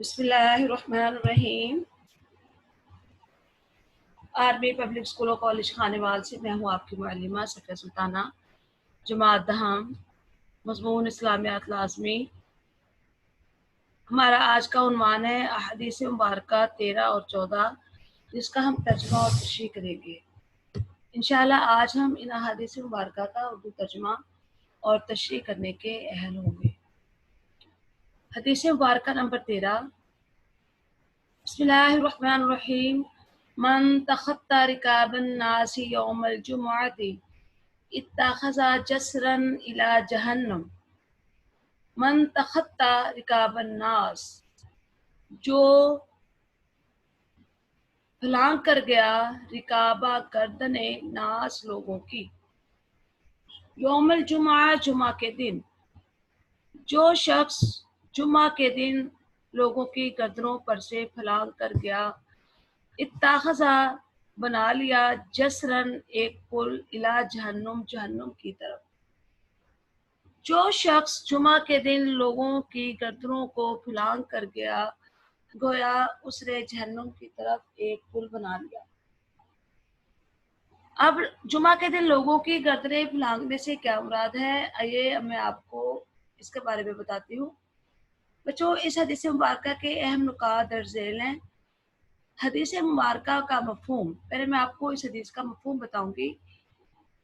बिस्मिल्लाहिर्रहमानिर्रहीम। Army public school और college Khanewal से मैं हूँ आपकी मुअल्लिमा सफ़िया सुल्ताना, जमात दहम, मज़मून इस्लामियात लाज़मी। हमारा आज का उन्वान है अहादीस मुबारका 13 और 14, जिसका हम तर्जुमा और तशरीह करेंगे। इंशाअल्लाह आज हम इन अहादीस मुबारका का उर्दू तर्जुमा और तशरीह करने के अहल होंगे। हदीस मुबारका नंबर 13। बिस्मिल्लाहिर्रहमानिर्रहीम। मन तखत्ता रिकाबन नासी यौमल जुमुअती इत्तखज़ा जसरन इला जहन्नम। मन तखत्ता रिकाबन नास, जो फलांग कर गया रिकाबा गर्दने नास लोगों की, यौमल जुमा जुमा के दिन, जो शख्स जुमा के दिन लोगों की गर्दनों पर से फलांग कर गया, इत्ताखज़ा बना लिया, जसरन एक पुल, इला जहन्नुम जहन्नुम की तरफ। जो शख्स जुमा के दिन लोगों की गर्दनों को फलांग कर गया, गोया उसने जहन्नुम की तरफ एक पुल बना लिया। अब जुमा के दिन लोगों की गर्दनें फलांगने से क्या मुराद है, आइए मैं आपको इसके बारे में बताती हूँ। बच्चों, इस हदीस मुबारका के अहम नुकात दर्ज झेल हैं। हदीस मुबारका का मफहूम, पहले मैं आपको इस हदीस का मफहूम बताऊंगी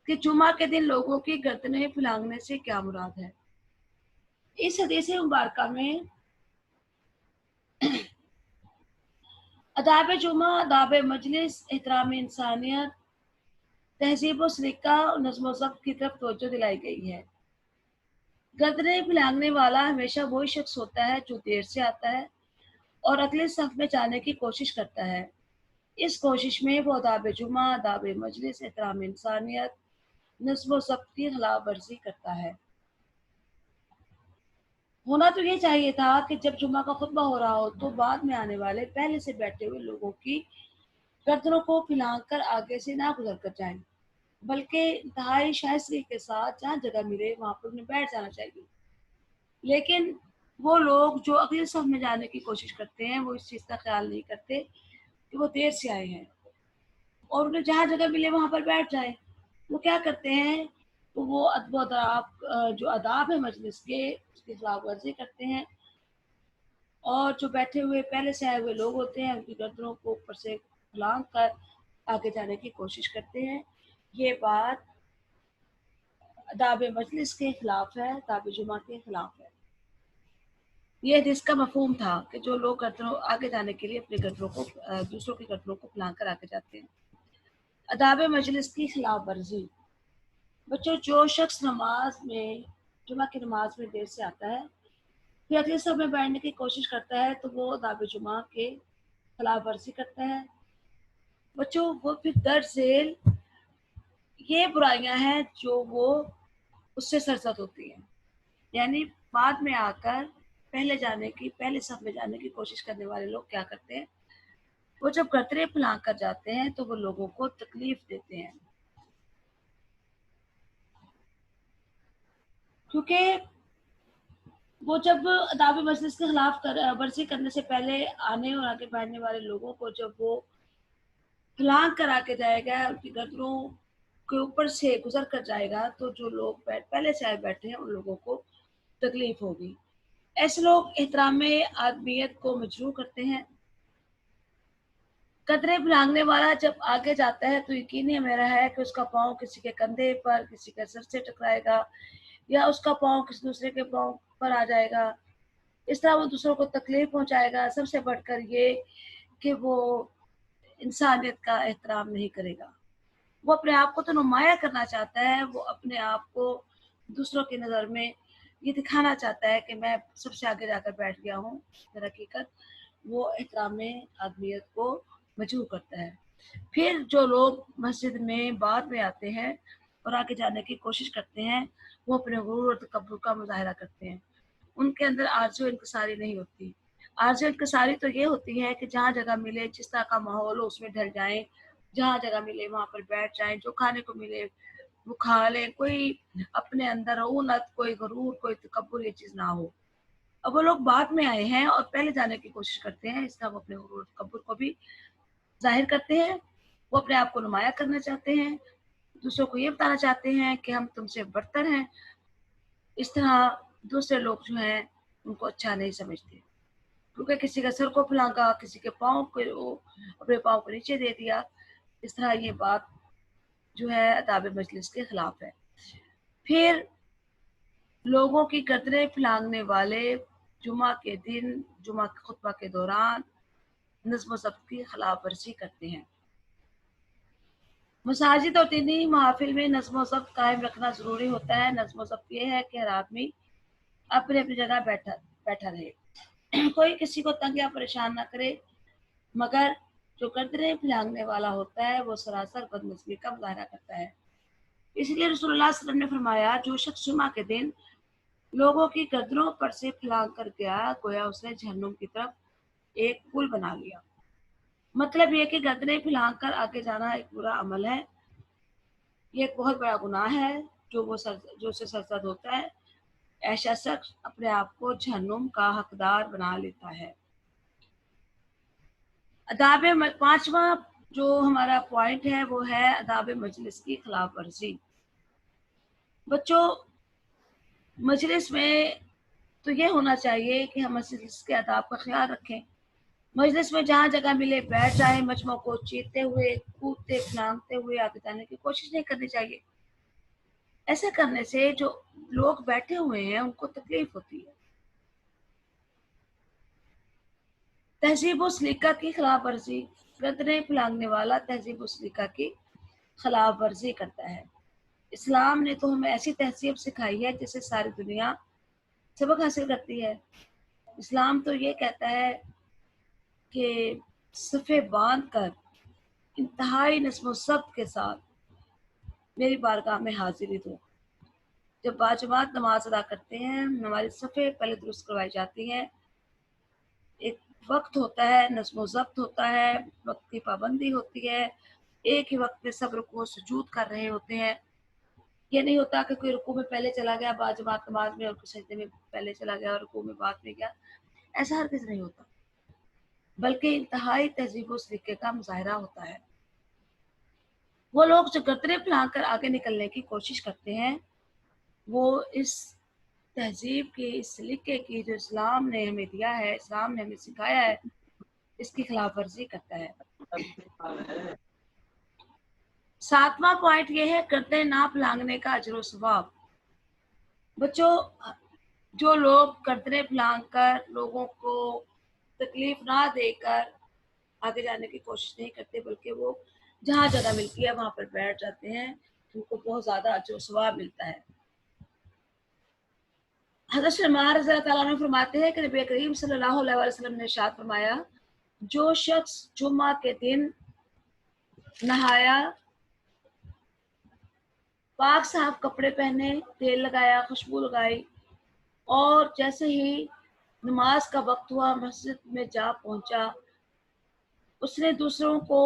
कि जुमा के दिन लोगों की गर्दनें फलांगने से क्या मुराद है। इस हदीस मुबारका में अदाब जुमा, अदाब मजलिस, एहतराम इंसानियत, तहजीब व सलीका और नज़्म व ज़ब्त की तरफ तवज्जो दिलाई गई है। गर्दनें फैलाने वाला हमेशा वही शख्स होता है जो देर से आता है और अगले सफ में जाने की कोशिश करता है। इस कोशिश में वो आदाब जुमा, आदाब मजलिस, एहतराम इंसानियत, नज़्म व ज़ब्त की खिलाफ वर्जी करता है। होना तो ये चाहिए था कि जब जुमा का खुतबा हो रहा हो तो बाद में आने वाले पहले से बैठे हुए लोगों की गर्दनों को फैलाकर कर आगे से ना गुजर कर जाएं, बल्कि इंतहाई शाइस्तगी के साथ जहाँ जगह मिले वहां पर उन्हें बैठ जाना चाहिए। लेकिन वो लोग जो अगले सफ में जाने की कोशिश करते हैं, वो इस चीज़ का ख्याल नहीं करते कि वो देर से आए हैं और उन्हें जहाँ जगह मिले वहां पर बैठ जाए। वो क्या करते हैं, तो वो जो आदाब है मजलिस के, उसकी खिलाफ वर्जी करते हैं और जो बैठे हुए पहले से आए हुए लोग होते हैं उनकी गर्दनों को ऊपर से फलांग कर आगे जाने की कोशिश करते हैं। ये बात आदाब मजलिस के खिलाफ है, आदाब जुमा के खिलाफ है। ये हदीस का मफहूम था कि जो लोग गर्दनों आगे जाने के लिए अपनी गर्दनों को दूसरों की गर्दनों को फलांग कर आगे जाते हैं। आदाब मजलिस की खिलाफ वर्जी। बच्चों, जो शख्स जुमा की नमाज में देर से आता है फिर अगले सब में बैठने की कोशिश करता है, तो वो आदाब जुमा के खिलाफ वर्जी करता है। बच्चों, वो फिर दर्ज झेल ये बुराइयां हैं जो वो उससे सरजद होती हैं। यानी बाद में आकर पहले सफ में जाने की कोशिश करने वाले लोग क्या करते हैं, वो जब गर्दनें फैला कर जाते हैं तो वो लोगों को तकलीफ देते हैं, क्योंकि वो जब अदाब मजलिस के खिलाफ वर्जी करने से पहले आने और आगे बैठने वाले लोगों को जब वो फलांग कर आके जाएगा, उनकी गर्दनों के ऊपर से गुजर कर जाएगा, तो जो लोग पहले से आए बैठे हैं उन लोगों को तकलीफ होगी। ऐसे लोग एहतराम आदमियत को मजरूह करते हैं। कतरे भागने वाला जब आगे जाता है तो यकीन मेरा है कि उसका पाँव किसी के कंधे पर, किसी के सर से टकराएगा या उसका पाँव किसी दूसरे के पाँव पर आ जाएगा। इस तरह वो दूसरों को तकलीफ पहुंचाएगा। सबसे बढ़कर ये कि वो इंसानियत का एहतराम नहीं करेगा। वो अपने आप को तो नुमाया करना चाहता है, वो अपने आप को दूसरों की नज़र में ये दिखाना चाहता है कि मैं सबसे आगे जाकर बैठ गया हूँ। दर हकीकत वो एहतराम आदमियत को मजबूर करता है। फिर जो लोग मस्जिद में बाद में आते हैं और आगे जाने की कोशिश करते हैं, वो अपने गुरूर और तकब्बुर का मुजाहिरा करते हैं। उनके अंदर आरज़ू इंकिसारी नहीं होती। आरज़ू इंकिसारी तो ये होती है कि जहाँ जगह मिले, जिस तरह का माहौल हो उसमें ढल जाएं, जहाँ जगह मिले वहाँ पर बैठ जाएं, जो खाने को मिले वो खा लें। कोई अपने अंदर ऊनत, कोई गुरूर, कोई तकब्बुर, ये चीज़ ना हो। अब वो लोग बाद में आए हैं और पहले जाने की कोशिश करते हैं, इस तरह वो अपने गुरूर तकब्बुर को भी ज़ाहिर करते हैं। वो अपने आप को नुमाया करना चाहते हैं, दूसरों को ये बताना चाहते हैं कि हम तुमसे बरतर हैं। इस तरह दूसरे लोग जो हैं उनको अच्छा नहीं समझते, क्योंकि किसी का सर को फुलांगा, किसी के पाँव को अपने पाँव को नीचे दे दिया। इस तरह ये बात जो है आदाब मजलिस के खिलाफ है। फिर लोगों की गर्दनें फैलाने वाले जुमा के दिन, जुमा के खुतबा के दौरान नज़्म व ज़ब्त की खिलाफ वर्जी करते हैं। मसाजिद और दीनी महफिल में नज़्म व ज़ब्त कायम रखना ज़रूरी होता है। नज़्म व ज़ब्त ये है कि हर आदमी अपनी अपनी जगह बैठा रहे कोई किसी को तंग या परेशान ना करे, मगर जो गर्दनें फैलाने वाला होता है वो सरासर बदनज़मी का मुज़ाहरा करता है। इसलिए रसूलुल्लाह सल्लल्लाहु अलैहि वसल्लम ने फरमाया, जो शख्स जुमा के दिन लोगों की गर्दनों पर से फैलांग कर गया, गोया उसने जहन्नुम की तरफ एक पुल बना लिया। मतलब ये कि गर्दनें फैलांग कर आगे जाना एक बुरा अमल है, ये एक बहुत बड़ा गुनाह है जो उससे सरजद होता है। ऐसा शख्स अपने आप को जहन्नुम का हकदार बना लेता है। पांचवा जो हमारा पॉइंट है वो है अदाब मजलिस की खिलाफ वर्जी। बच्चों, मजलिस में तो ये होना चाहिए कि हम मजलिस के आदाब का ख्याल रखें। मजलिस में जहाँ जगह मिले बैठ जाएं, मजमों को चीरते हुए, कूदते फलांगते हुए आगे जाने की कोशिश नहीं करनी चाहिए। ऐसा करने से जो लोग बैठे हुए हैं उनको तकलीफ होती है। तहजीब व सलीका की खिलाफ वर्जी, गर्दनें फैलाने वाला तहजीब व सलीका की खिलाफ वर्जी करता है। इस्लाम ने तो हमें ऐसी तहजीब सिखाई है जिससे सारी दुनिया सबक हासिल करती है। इस्लाम तो ये कहता है कि सफ़े बांध कर इंतहाई नस्म ज़ब्त के साथ मेरी बारगाह में हाजिरी दो। जब बाजमात नमाज अदा करते हैं, हमारी सफ़े पहले दुरुस्त करवाई जाती हैं। एक वक्त होता है, नस्म ज़ब्त होता है, वक्त की पाबंदी होती है, एक ही वक्त में सब रुकू सुजूद कर रहे होते हैं। ये नहीं होता कि कोई रुकू में पहले चला गया बाजमात नमाज में और कोई सजदे में पहले चला गया और रुकू में बाद में गया। ऐसा हरगिज़ नहीं होता, बल्कि इंतहाई तहजीब व सलीके का मुज़ाहरा होता है। वो लोग जो गर्दनें फैला कर आगे निकलने की कोशिश करते हैं, वो इस तहजीब की, इस सलीके की जो इस्लाम ने हमें दिया है, इस्लाम ने हमें सिखाया है, इसकी खिलाफ वर्जी करता है। सातवां पॉइंट ये है गर्दनें ना फैलाने का अजर व सवाब। बच्चों, जो लोग गर्दनें फैलांग कर लोगों को तकलीफ ना देकर आगे जाने की कोशिश नहीं करते, बल्कि वो जहाँ जगह मिलती है वहां पर बैठ जाते हैं, उनको बहुत ज्यादा अजर व सवाब मिलता है। हज़रत सलमान रज़ी अल्लाह तआला अन्हु फरमाते हैं कि नबी करीम सल्लल्लाहु अलैहि वसल्लम ने इरशाद फरमाया, जो शख्स जुम्मा के दिन नहाया, पाक साफ कपड़े पहने, तेल लगाया, खुशबू लगाई और जैसे ही नमाज का वक्त हुआ मस्जिद में जा पहुंचा, उसने दूसरों को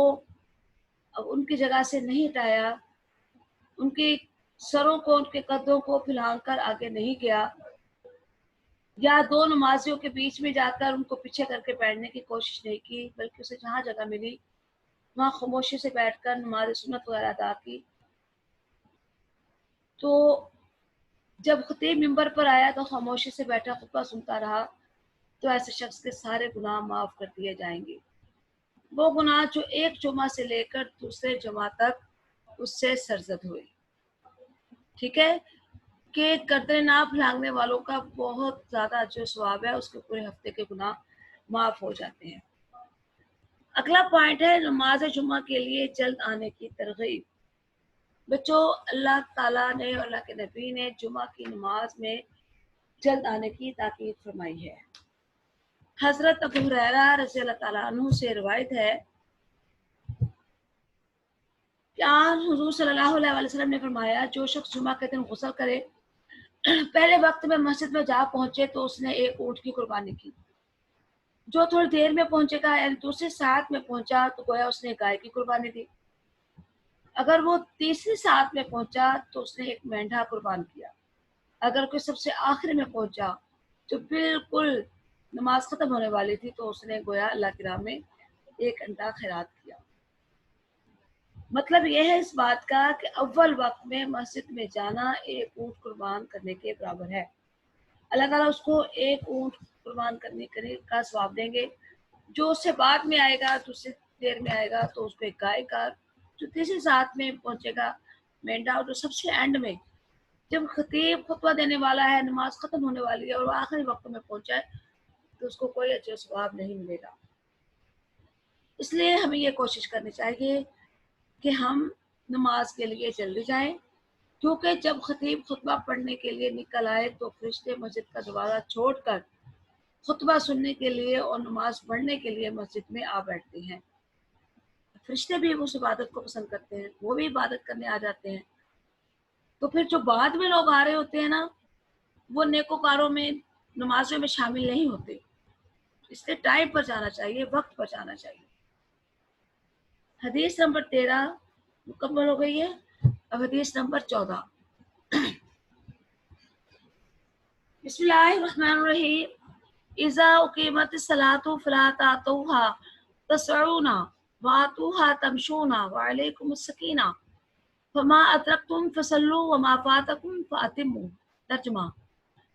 उनकी जगह से नहीं हटाया, उनके सरों को, उनके कदों को फैलाकर आगे नहीं गया, या दो नमाजियों के बीच में जाकर उनको पीछे करके बैठने की कोशिश नहीं की, बल्कि उसे जहाँ जगह मिली वहाँ खामोशी से बैठकर नमाज सुन्नत वगैरह अदा की। तो जब खतीब मिंबर पर आया तो खामोशी से बैठा खुतबा सुनता रहा, तो ऐसे शख्स के सारे गुनाह माफ कर दिए जाएंगे। वो गुनाह जो एक जुमा से लेकर दूसरे जुमा तक उससे सरजद हुए। ठीक है कि गर्दनें ना फैलाने वालों का बहुत ज्यादा जो सवाब है, उसके पूरे हफ्ते के गुनाह माफ हो जाते हैं। अगला पॉइंट है नमाज जुमा के लिए जल्द आने की तरगीब। बच्चों, अल्लाह ताला ने, अल्लाह के नबी ने जुमा की नमाज में जल्द आने की ताकीद फरमाई है। हजरत अबू हुरैरा रज़ी अल्लाह ताला अन्हु से रिवायत है कि हुज़ूर सल्लल्लाहु अलैहि वसल्लम ने फरमाया, जो शख्स जुमा के दिन गुस्ल करे, पहले वक्त में मस्जिद में जा पहुंचे तो उसने एक ऊंट की कुर्बानी की। जो थोड़ी देर में पहुंचेगा यानी दूसरे साथ में पहुंचा तो गोया उसने गाय की कुर्बानी दी। अगर वो तीसरी साथ में पहुंचा तो उसने एक मेंढा कुर्बान किया। अगर कोई सबसे आखिर में पहुंचा जो बिल्कुल नमाज ख़त्म होने वाली थी तो उसने गोया अल्लाह की राह में 1 घंटा खैरात किया। मतलब यह है इस बात का कि अव्वल वक्त में मस्जिद में जाना एक ऊँट कुर्बान करने के बराबर है। अल्लाह ताला उसको एक ऊँट कुर्बान करने का सवाब देंगे। जो उससे बाद में आएगा, दूसरी देर में आएगा तो उसको एक गाय का, जो तीसरी साथ में पहुंचेगा मेंढा, और जो सबसे एंड में जब खतीब खुतबा देने वाला है, नमाज खत्म होने वाली है और वो आखिरी वक्त में पहुंचा है तो उसको कोई अजर सवाब नहीं मिलेगा। इसलिए हमें ये कोशिश करनी चाहिए कि हम नमाज के लिए जल्दी जाएं, क्योंकि जब खतीब खुतबा पढ़ने के लिए निकल आए तो फरिश्ते मस्जिद का दरवाज़ा छोड़कर खुतबा सुनने के लिए और नमाज पढ़ने के लिए मस्जिद में आ बैठते हैं। फरिश्ते भी उस इबादत को पसंद करते हैं, वो भी इबादत करने आ जाते हैं। तो फिर जो बाद में लोग आ रहे होते हैं ना, वो नेकोकारों में, नमाज़ों में शामिल नहीं होते। इसलिए टाइम पर जाना चाहिए, वक्त पर जाना चाहिए। हदीस नंबर 13 मुकम्मल हो गई है। अब हदीस नंबर 14। बिस्मिल्लाहिर्रहमानिर्रहीम। इज़ा उक़ीमतिस सलातु फला तातूहा तसऊना वातूहा तमशूना व अलैकुमुस सकीना फमा अदरकतुम फसल्लु वमा फातकुम फातिमु। तर्जुमा: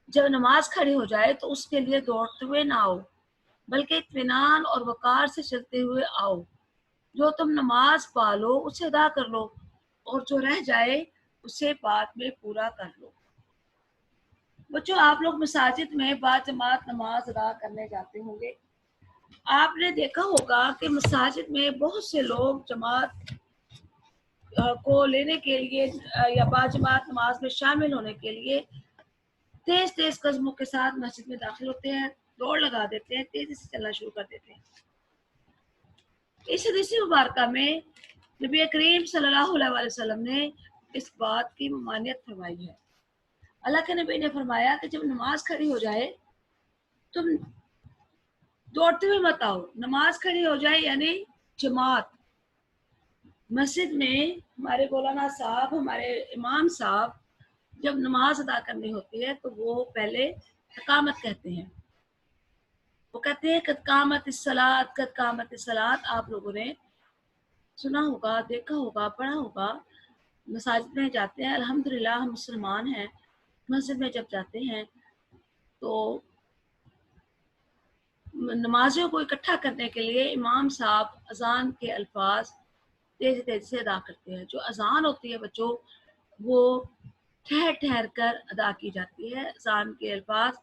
जब नमाज खड़ी हो जाए तो उसके लिए दौड़ते हुए ना आओ, बल्कि इत्मीनान और वकार से चलते हुए आओ। जो तुम नमाज पा लो उसे अदा कर लो, और जो रह जाए उसे बाद में पूरा कर लो। बच्चों, आप लोग मसाजिद में बाजमात नमाज अदा करने जाते होंगे। आपने देखा होगा कि मसाजिद में बहुत से लोग जमात को लेने के लिए या बाजमात नमाज में शामिल होने के लिए तेज तेज कदमों के साथ मस्जिद में दाखिल होते हैं, दौड़ लगा देते हैं, तेजी से चलना शुरू कर देते हैं। इस हदीस मुबारका में नबी करीम सल्लल्लाहु अलैहि वसल्लम ने इस बात की ममानियत फरमाई है। अल्लाह के नबी ने फरमाया कि जब नमाज खड़ी हो जाए तुम दौड़ते हुए मत आओ। नमाज खड़ी हो जाए यानी जमात, मस्जिद में हमारे मौलाना साहब, हमारे इमाम साहब जब नमाज अदा करनी होती है तो वो पहले इकामत कहते हैं। वो कहते हैं कद कामत इस्सलात, कद कामत इस्सलात। आप लोगों ने सुना होगा, देखा होगा, पढ़ा होगा। मसाजिद में जाते हैं, अल्हम्दुलिल्लाह हम मुसलमान हैं, मस्जिद में जब जाते हैं तो नमाजियों को इकट्ठा करने के लिए इमाम साहब अजान के अल्फाज तेजी तेजी से अदा करते हैं। जो अजान होती है बच्चों, वो ठहर ठहर कर अदा की जाती है। अजान के अल्फाज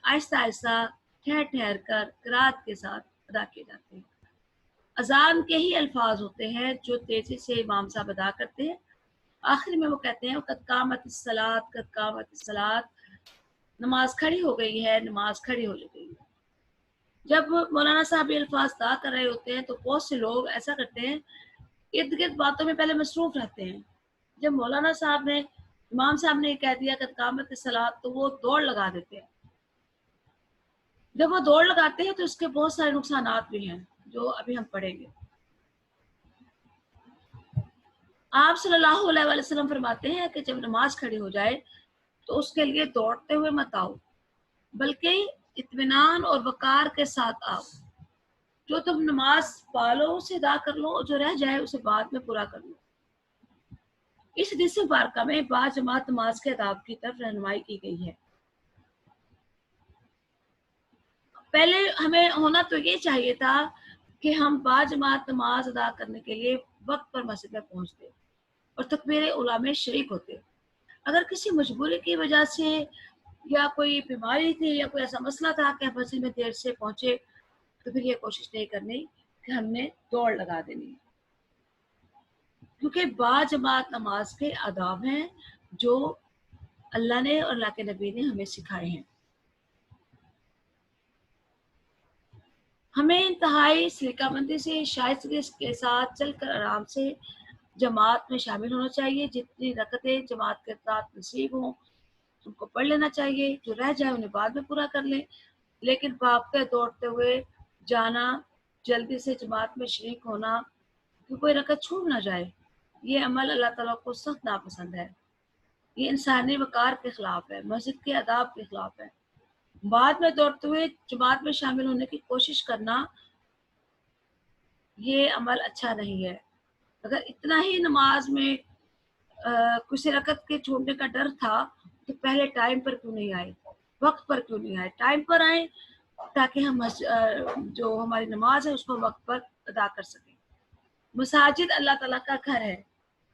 आहिस्ता आहिस्ता, ठहर ठहर कर, किरात के साथ अदा किए जाते हैं। अजान के ही अल्फाज होते हैं जो तेजी से इमाम साहब अदा करते हैं। आखिर में वो कहते हैं कद कामत सलात, कद कामत सलात, नमाज खड़ी हो गई है, नमाज खड़ी हो गई है। जब मौलाना साहब ये अल्फाज अदा कर रहे होते हैं तो बहुत से लोग ऐसा करते हैं, इर्द गिर्द बातों में पहले मसरूफ रहते हैं। जब मौलाना साहब ने, इमाम साहब ने कह दिया कद कामत सलात तो वो दौड़ लगा देते हैं। जब वो दौड़ लगाते हैं तो इसके बहुत सारे नुकसानात भी हैं जो अभी हम पढ़ेंगे। आप सल्लल्लाहु अलैहि वसल्लम फरमाते हैं कि जब नमाज खड़ी हो जाए तो उसके लिए दौड़ते हुए मत आओ, बल्कि इत्मीनान और वकार के साथ आओ। जो तुम नमाज पालो उसे अदा कर लो, और जो रह जाए उसे बाद में पूरा कर लो। इस हदीस मुबारका में बाजमात नमाज के आदाब की तरफ रहनुमाई की गई है। पहले हमें होना तो ये चाहिए था कि हम बाजमात नमाज अदा करने के लिए वक्त पर मस्जिद में पहुंचते और तकबीर उला में शरीक होते। अगर किसी मजबूरी की वजह से या कोई बीमारी थी या कोई ऐसा मसला था कि आप मस्जिद में देर से पहुंचे, तो फिर ये कोशिश नहीं करनी कि हमने दौड़ लगा देनी है, क्योंकि बाजमात नमाज के आदाब हैं जो अल्लाह ने और अल्लाह के नबी ने हमें सिखाए हैं। हमें इंतहाई सलीकामंदी से, शाइस्तगी के साथ चलकर आराम से जमात में शामिल होना चाहिए। जितनी रकतें जमात के साथ नसीब हों उनको पढ़ लेना चाहिए, जो रह जाए उन्हें बाद में पूरा कर लें। लेकिन भागते दौड़ते हुए जाना, जल्दी से जमात में शरीक होना कि कोई रकत छूट ना जाए, ये अमल अल्लाह ताला को सख्त नापसंद है। ये इंसानी वकार के खिलाफ है, मस्जिद के आदाब के खिलाफ है। बाद में दौड़ते हुए जमात में शामिल होने की कोशिश करना, ये अमल अच्छा नहीं है। अगर इतना ही नमाज में किसी रकत के छोड़ने का डर था, तो पहले टाइम पर क्यों नहीं आए, वक्त पर क्यों नहीं आए? टाइम पर आए ताकि हम जो हमारी नमाज है उसको वक्त पर अदा कर सकें। मसाजिद अल्लाह ताला का घर है,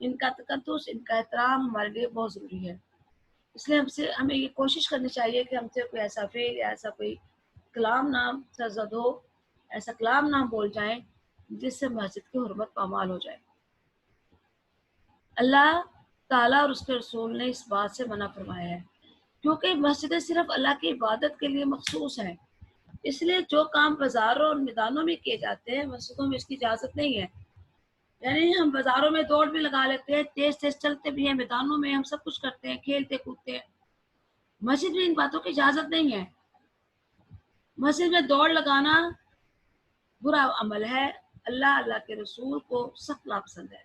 इनका तकद्दुस, इनका एहतराम हमारे लिए बहुत ज़रूरी है। इसलिए हमें ये कोशिश करनी चाहिए कि हमसे कोई ऐसा फ़ेल या ऐसा कोई कलाम ना सरज़द हो, ऐसा कलाम ना बोल जाएँ जिससे मस्जिद की हुर्मत पामाल हो जाए। अल्लाह ताला और उसके रसूल ने इस बात से मना फरमाया है, क्योंकि मस्जिदें सिर्फ अल्लाह की इबादत के लिए मखसूस हैं। इसलिए जो काम बाज़ारों और मैदानों में किए जाते हैं, मस्जिदों में इसकी इजाज़त नहीं है। यानी हम बाज़ारों में दौड़ भी लगा लेते हैं, तेज़-तेज़ चलते भी हैं, मैदानों में हम सब कुछ करते हैं, खेलते-कूदते हैं। मस्जिद में इन बातों की इजाज़त नहीं है। मस्जिद में दौड़ लगाना बुरा अमल है। अल्लाह के रसूल को सख्त नापसंद है।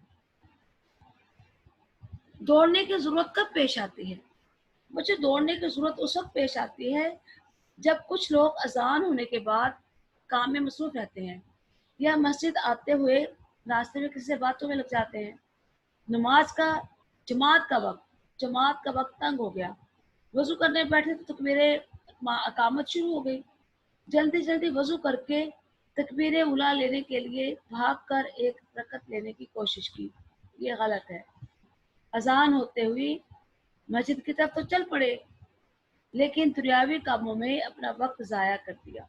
दौड़ने की ज़रूरत कब पेश आती है? मुझे दौड़ने की ज़रूरत उस वक़्त पेश आती है जब कुछ लोग अज़ान होने के बाद काम में मसरूफ़ रहते हैं या मस्जिद आते हुए रास्ते में किसी से बातों में लग जाते हैं। नमाज का जमात का वक़्त तंग हो गया। वज़ू करने बैठे तो इकामत शुरू हो गई। जल्दी-जल्दी वज़ू करके तकबीर उला लेने के लिए भागकर एक रकत लेने की कोशिश की। ये गलत है। अज़ान होते हुई मस्जिद की तरफ तो चल पड़े, लेकिन दुनियावी कामों में अपना वक़्त ज़ाया कर दिया।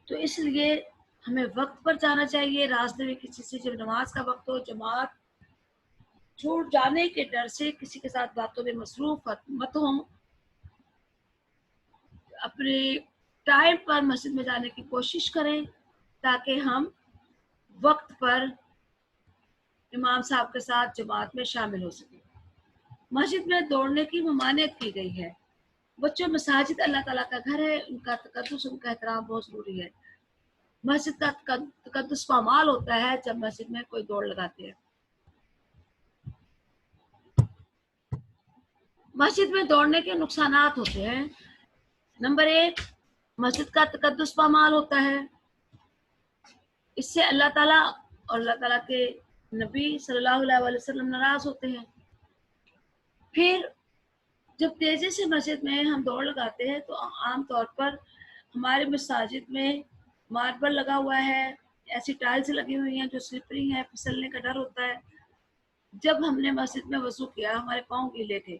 तो इसलिए हमें वक़्त पर जाना चाहिए। रास्ते में किसी से जब नमाज का वक़्त हो, जमात छूट जाने के डर से किसी के साथ बातों में मसरूफ़ मत हों। अपने टाइम पर मस्जिद में जाने की कोशिश करें ताकि हम वक्त पर इमाम साहब के साथ जमात में शामिल हो सकें। मस्जिद में दौड़ने की ममानियत की गई है। बच्चों, मसाजिद अल्लाह ताला का घर है, उनका तकद्दुस, उनका एहतराम बहुत ज़रूरी है। मस्जिद का तकद्दुस पामाल होता है जब मस्जिद में कोई दौड़ लगाते हैं। मस्जिद में दौड़ने के नुकसानात होते हैं। नंबर 1, मस्जिद का तकद्दुस पामाल होता है। इससे अल्लाह ताला और अल्लाह ताला के नबी सल्लल्लाहु अलैहि वसल्लम नाराज़ होते हैं। फिर जब तेज़ी से मस्जिद में हम दौड़ लगाते हैं तो आम तौर पर हमारे मसाजिद में मार्बल लगा हुआ है, ऐसी टाइल्स लगी हुई हैं जो स्लिपरी हैं, फिसलने का डर होता है। जब हमने मस्जिद में वज़ू किया, हमारे पाँव गीले थे।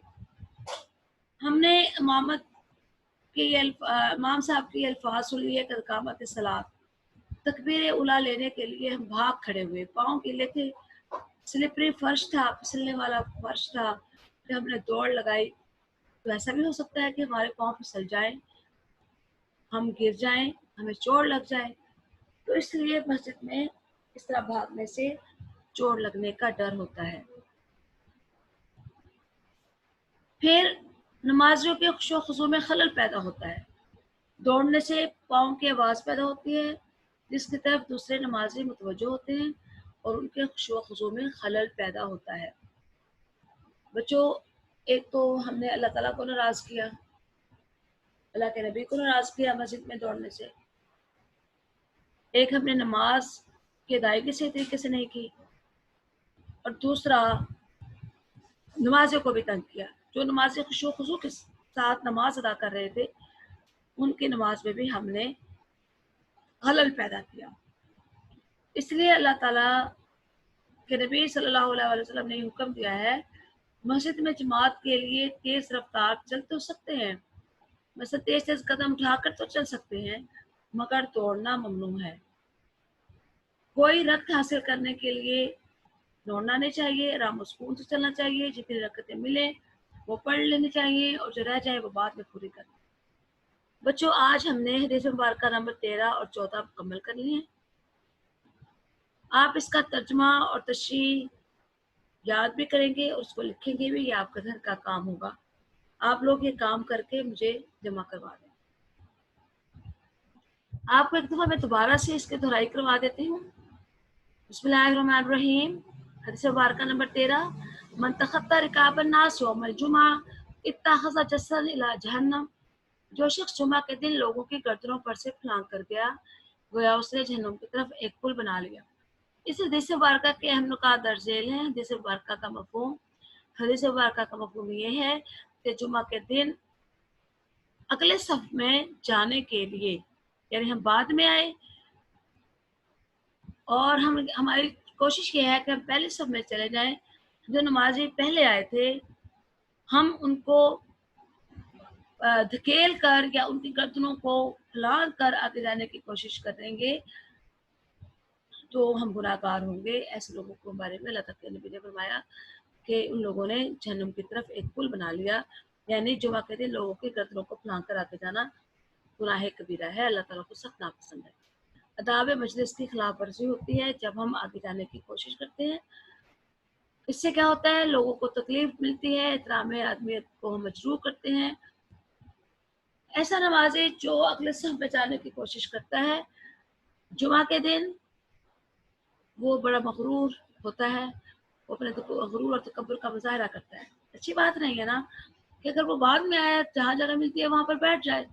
हमने इमाम साहब की अल्फाज सुन लिए, कद कामत सलात, तकबीर उला लेने के लिए हम भाग खड़े हुए। पाँव गीले थे, स्लिपरी फर्श था, फिसलने वाला फर्श था। फिर हमने दौड़ लगाई तो ऐसा भी हो सकता है कि हमारे पाँव फिसल जाएं, हम गिर जाएं, हमें चोट लग जाए। तो इसलिए मस्जिद में इस तरह भागने से चोट लगने का डर होता है। फिर नमाजियों के खुशो खुजू में खलल पैदा होता है। दौड़ने से पाँव की आवाज़ पैदा होती है जिसकी तरफ दूसरे नमाजी मुतवज्जो होते हैं और उनके खुशो खुजू में खलल पैदा होता है। बच्चों, एक तो हमने अल्लाह ताला को नाराज़ किया, अल्लाह के नबी को नाराज़ किया मस्जिद में दौड़ने से। एक हमने नमाज की अदायगी सही तरीके से नहीं की और दूसरा नमाजियों को भी तंग किया। जो नमाज़ी खुशू खुजू के साथ नमाज अदा कर रहे थे, उनकी नमाज में भी हमने खलल पैदा किया। इसलिए अल्लाह ताला के नबी सल्लल्लाहु अलैहि वसल्लम ने हुक्म दिया है, मस्जिद में जमात के लिए तेज़ रफ्तार चल तो सकते हैं, मतलब तेज़-तेज़ कदम उठाकर तो चल सकते हैं, मगर दौड़ना ममनू है। कोई रक्त हासिल करने के लिए दौड़ना नहीं चाहिए, आराम और सुकून से चलना चाहिए। जितनी रकतें मिले वो पढ़ लेनी चाहिए और जो रह जाए वो बाद में पूरी करनी। बच्चों, आज हमने हदीस मुबारक नंबर 13 और 14 मुकम्मल कर ली है। आप इसका तर्जुमा और तशरीह याद भी करेंगे और उसको लिखेंगे भी, ये आपका घर का काम होगा। आप लोग ये काम करके मुझे जमा करवा दें। आपको एक दफ़ा मैं दोबारा से इसकी दोहराई करवा देती हूँ। बिस्मिल्लाहिर्रहमानिर्रहीम। हदीस मुबारक नंबर 13, मन तखत्ता रिकाबन नास यौमल जुमा इत्तखज़ जस्सन इला जहन्नम जो शख्स जुमा के दिन लोगों की गर्दनों पर से फलांग कर गया, गोया उसने जहन्नुम की तरफ एक पुल बना लिया। इस हदीस मुबारका के अहम नुकात दर्ज झेल हैं। हदीस मुबारका का मफ़हूम हदीस मुबारका का मफ़हूम ये है कि जुमा के दिन अगले सफ में जाने के लिए, यानी हम बाद में आए और हमारी कोशिश ये है कि हम पहले सफ में चले जाएं। जो नमाजी पहले आए थे हम उनको धकेल कर या उनकी गर्दनों को लांग कर आगे जाने की कोशिश करेंगे तो हम गुनाहगार होंगे। ऐसे लोगों को बारे में अल्लाह ताला के नबी ने फरमाया कि उन लोगों ने जहन्नुम की तरफ एक पुल बना लिया, यानी जुमा के दिन लोगों की गर्दनों को फलांग कर आगे जाना गुनाह कबीरा है, अल्लाह ताला को सख्त नापसंद है। अदाब मजलिस की खिलाफ वर्जी होती है जब हम आगे जाने की कोशिश करते हैं। इससे क्या होता है, लोगों को तकलीफ मिलती है, एहतराम आदमियत को हम मजरूह करते हैं। ऐसा नमाजी जो अगले सफ में जाने की कोशिश करता है जुमा के दिन, वो बड़ा मगरूर होता है, वो अपने गरूर और तकब्बुर का मुज़ाहिरा करता है। अच्छी बात नहीं है ना कि अगर वो बाद में आया, जहाँ जगह मिलती है वहाँ पर बैठ जाए।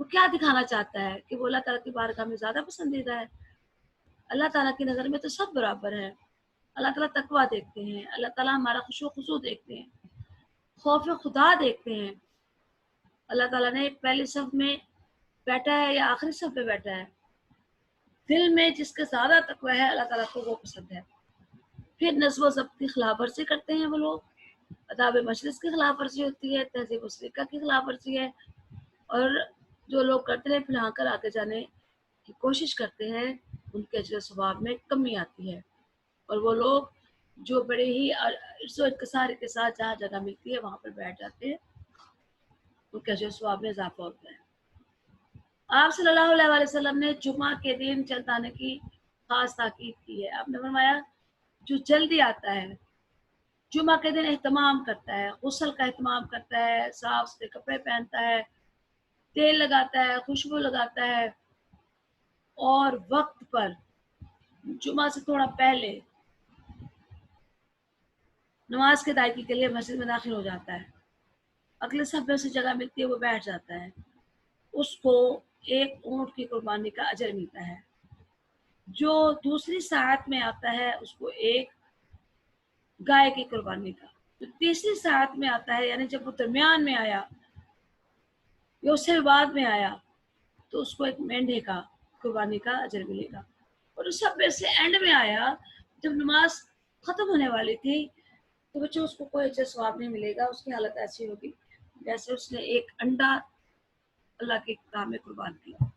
वो क्या दिखाना चाहता है कि वो अल्लाह ताला की बारगाह में ज़्यादा पसंदीदा है। अल्लाह ताला की नज़र में तो सब बराबर हैं। अल्लाह ताला तकवा देखते हैं, अल्लाह ताला हमारा खुशू खुशू देखते हैं, खौफ खुदा देखते हैं। अल्लाह ताला ने पहली सफ में बैठा है या आखिरी सफ में बैठा है, दिल में जिसका ज़्यादा तकवा है अल्लाह ताला को वो पसंद है। फिर नज़्म व ज़ब्त की खिलाफ वर्जी करते हैं वो लोग, अदाब मजलिस की खिलाफ वर्जी होती है, तहज़ीब व सलीक़ा की खिलाफ वर्जी है। और जो लोग करते हैं फैला कर आगे जाने की कोशिश करते हैं, उनके अजर सवाब में कमी आती है। और वो लोग जो बड़े ही इर्सो इत्कसार के साथ जहाँ जगह मिलती है वहाँ पर बैठ जाते हैं, उनके अजर सवाब में इजाफा होता है। आप सल्लल्लाहु अलैहि वसल्लम ने जुमा के दिन जल्द आने की खास ताकीद की है। आपने फरमाया जो जल्दी आता है, जुमा के दिन एहतमाम करता है, गुस्ल का एहतमाम करता है, साफ सुथरे कपड़े पहनता है, तेल लगाता है, खुशबू लगाता है और वक्त पर जुमा से थोड़ा पहले नमाज की अदायगी के लिए मस्जिद में दाखिल हो जाता है, अगले सफ़े से जगह मिलती है वो बैठ जाता है, उसको एक ऊँट की कुर्बानी का अजर मिलता है। जो दूसरी सात में आता है उसको एक गाय की कुर्बानी का, जो तीसरी सात में आता है यानी जब वो दरमियान में आया या उससे बाद में आया तो उसको एक मेंढे का कुर्बानी का अजर मिलेगा। और उस सब में से एंड में आया जब नमाज खत्म होने वाली थी तो बच्चों उसको कोई अजर सवाब नहीं मिलेगा। उसकी हालत ऐसी होगी जैसे उसने एक अंडा अल्लाह के काम में कुर्बान किया।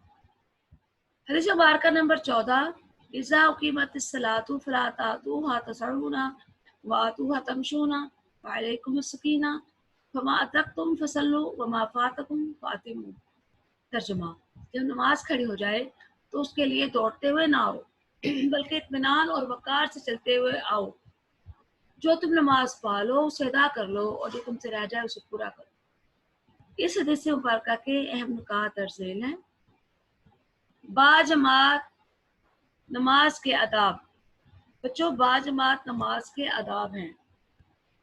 हदीस मुबारक नंबर 14, इज़ा उक़ीमतिस सलातु फला तातूहा तसऊना व आतूहा तमशूना व अलैकुमुस सकीना फमा अदरकतुम फसल्लु व मा फातकुम फातिमू। तर्जुमा, जब नमाज खड़ी हो जाए तो उसके लिए दौड़ते हुए ना आओ बल्कि इत्मीनान और वक़ार से चलते हुए आओ। जो तुम नमाज पा लो उसे अदा कर लो और जो तुमसे रह जाए उसे पूरा करो। इस हदीस मुबारका के अहम नुकात दर्ज झेल हैं। बाजमात नमाज के आदाब। बच्चों, बाजमात नमाज के आदाब हैं।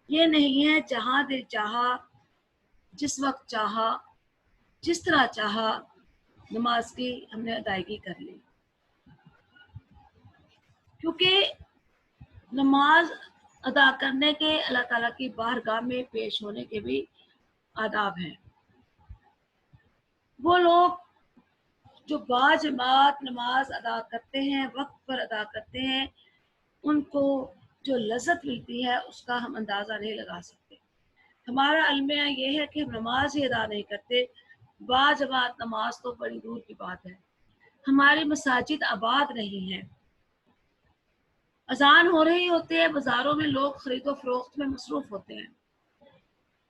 ये नहीं है जहाँ दिल चाहा, जिस वक्त चाहा, जिस तरह चाहा नमाज की हमने अदायगी कर ली। क्योंकि नमाज अदा करने के अल्लाह ताला की बारगाह में पेश होने के भी आदाब हैं। वो लोग जो बाजमात नमाज अदा करते हैं, वक्त पर अदा करते हैं, उनको जो लज़्ज़त मिलती है उसका हम अंदाज़ा नहीं लगा सकते। हमारा अलमिया ये है कि हम नमाज ही अदा नहीं करते, बाजमात नमाज तो बड़ी दूर की बात है। हमारी मसाजिद आबाद नहीं है, अजान हो रही होती है, बाजारों में लोग खरीदो फरोख्त में मसरूफ होते हैं।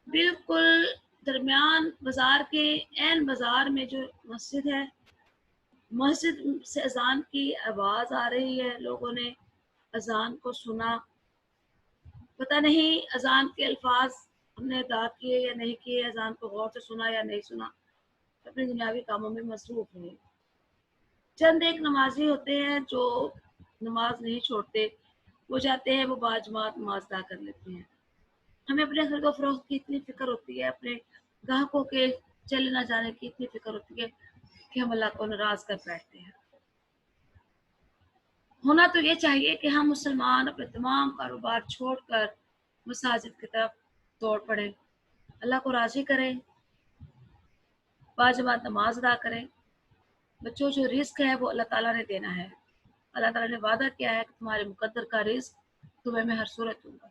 बिल्कुल दरमियान बाजार के ऐन बाजार में जो मस्जिद है, मस्जिद से अजान की आवाज़ आ रही है, लोगों ने अजान को सुना, पता नहीं अजान के अल्फाज हमने अदा किए या नहीं किए, अजान को गौर से सुना या नहीं सुना, अपने दुनियावी कामों में मसरूफ हुए। चंद एक नमाजी होते हैं जो नमाज नहीं छोड़ते, वो जाते हैं वो बाजमात नमाज अदा कर लेते हैं। हमें अपने खरीदो फरोख्त की इतनी फिक्र होती है, अपने ग्राहकों के चले ना जाने की इतनी फिक्र होती है कि हम अल्लाह को नाराज कर बैठते हैं। होना तो ये चाहिए कि हम मुसलमान अपने तमाम कारोबार छोड़कर मसाजिद की तरफ दौड़ पड़े, अल्लाह को राजी करें, बाजमात नमाज अदा करें। बच्चों, जो रिस्क है वो अल्लाह ताला ने देना है। अल्लाह ताला ने वादा किया है कि तुम्हारे मुकद्दर का रिस्क तुम्हें मैं हर सूरत दूंगा।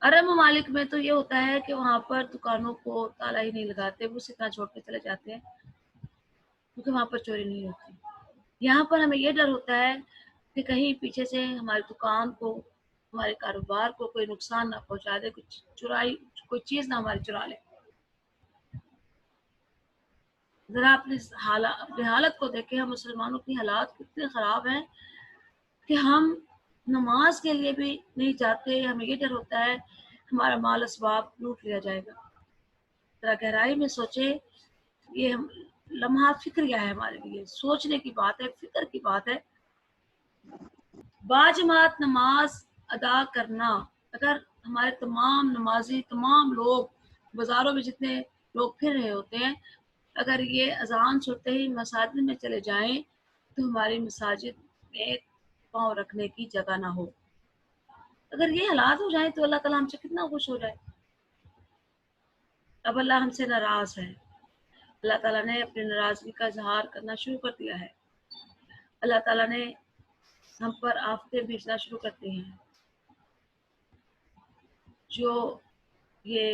अरब ममालिक में तो ये होता है कि वहाँ पर दुकानों को ताला ही नहीं लगाते, वो इसी तरह छोड़ के चले जाते हैं क्योंकि वहाँ पर चोरी नहीं होती। यहाँ पर हमें ये डर होता है कि कहीं पीछे से हमारी दुकान को, हमारे कारोबार को कोई नुकसान ना पहुँचा दे, कुछ चुराई कोई चीज़ ना हमारी चुरा ले। ज़रा अपनी हालत को देखें, हम मुसलमानों की हालात कितने ख़राब हैं कि हम नमाज के लिए भी नहीं जाते। हमें ये डर होता है हमारा माल असबाब लूट लिया जाएगा। ज़रा गहराई में सोचे, ये हम लम्हा फिक्रिया है हमारे लिए, सोचने की बात है, फिक्र की बात है। बाजमात नमाज अदा करना, अगर हमारे तमाम नमाजी, तमाम लोग बाज़ारों में जितने लोग फिर रहे होते हैं, अगर ये अजान सुनते ही मसाजिद में चले जाएं तो हमारी मसाजिद में पाँव रखने की जगह ना हो। अगर ये हालात हो जाए तो अल्लाह ताला हमसे कितना खुश हो जाए। अब अल्लाह हमसे नाराज है, अल्लाह ताला ने अपनी नाराजगी का इजहार करना शुरू कर दिया है। अल्लाह ताला ने हम पर आफतें भेजना शुरू कर दी हैं। जो ये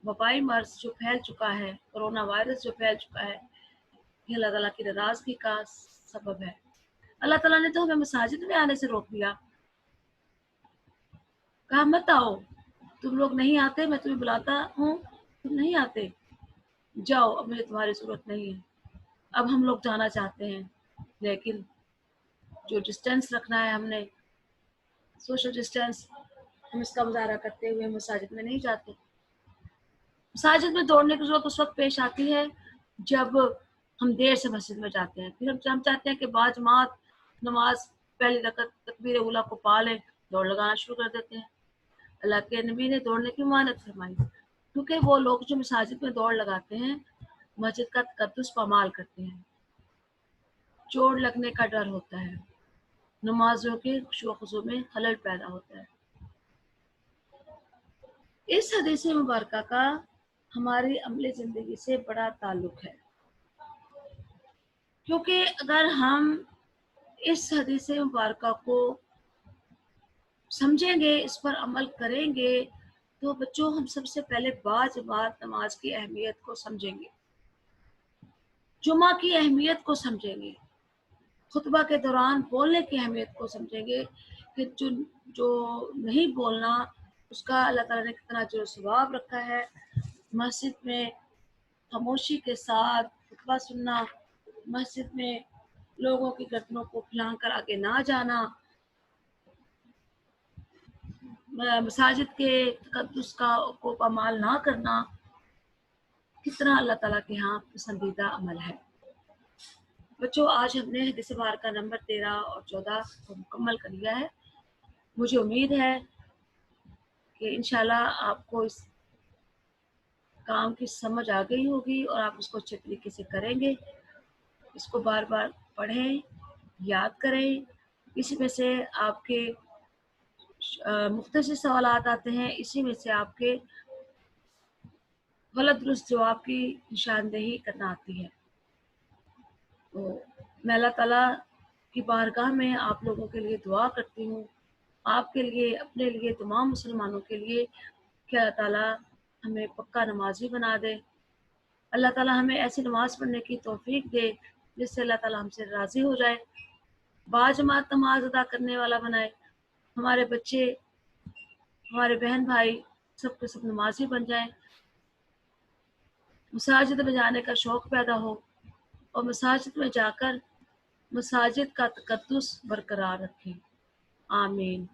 वबाई मर्ज जो फैल चुका है, कोरोना वायरस जो फैल चुका है, ये अल्लाह ताला की नाराजगी का सबब है। अल्लाह ताला ने तो हमें मसाजिद में आने से रोक दिया, कहा मत आओ, तुम लोग नहीं आते, मैं तुम्हें बुलाता हूँ, तुम नहीं आते, जाओ, अब मुझे तुम्हारी जरूरत नहीं है। अब हम लोग जाना चाहते हैं, लेकिन जो डिस्टेंस रखना है हमने, सोशल डिस्टेंस, हम इसका मुजाहरा करते हुए मसाजिद में नहीं जाते। मसाजिद में दौड़ने की जरूरत उस वक्त पेश आती है जब हम देर से मस्जिद में जाते हैं, फिर हम चाहते हैं कि बाजमात नमाज पहली रकत तकबीर उला को पा लें, दौड़ लगाना शुरू कर देते हैं। अल्लाह के नबी ने दौड़ने की ममानत फरमाई, क्योंकि वो लोग जो मसाजिद में दौड़ लगाते हैं मस्जिद का तकद्दुस पामाल करते हैं, चोट लगने का डर होता है, नमाजों के खुशू में खलल पैदा होता है। इस हदीस मुबारका का हमारी अमली ज़िंदगी से बड़ा ताल्लुक है, क्योंकि अगर हम इस हदीस मुबारका को समझेंगे, इस पर अमल करेंगे, तो बच्चों हम सबसे पहले बाजमात नमाज की अहमियत को समझेंगे, जुमा की अहमियत को समझेंगे, खुतबा के दौरान बोलने की अहमियत को समझेंगे कि जो नहीं बोलना उसका अल्लाह ताला ने कितना जो सवाब रखा है। मस्जिद में खामोशी के साथ खुतबा सुनना, मस्जिद में लोगों की गर्दनों को फैलाकर आगे ना जाना, मसाजिद के तकद्दुस को पामाल ना करना, कितना अल्लाह ताला के यहाँ पसंदीदा अमल है। बच्चों, आज हमने हदीस मुबारका नंबर 13 और 14 को मुकम्मल कर लिया है। मुझे उम्मीद है कि इंशाल्लाह आपको इस काम की समझ आ गई होगी और आप इसको अच्छे तरीके से करेंगे। इसको बार बार पढ़ें, याद करें। इसी में से आपके मुख्तसर सवालात आते हैं, इसी में से आपके गलत दुरुस्त जवाब की निशानदेही करना आती है। तो मैं अल्लाह ताला की बारगाह में आप लोगों के लिए दुआ करती हूँ, आपके लिए, अपने लिए, तमाम मुसलमानों के लिए, कि अल्लाह ताला हमें पक्का नमाजी बना दे। अल्लाह ताला हमें ऐसी नमाज पढ़ने की तौफीक दे जिससे अल्लाह ताला हमसे राज़ी हो जाए, बाजमात नमाज अदा करने वाला बनाए। हमारे बच्चे, हमारे बहन भाई सब के सब नमाजी बन जाएं, मसाजिद में जाने का शौक़ पैदा हो और मसाजिद में जाकर मसाजिद का तकद्दुस बरकरार रखें। आमीन।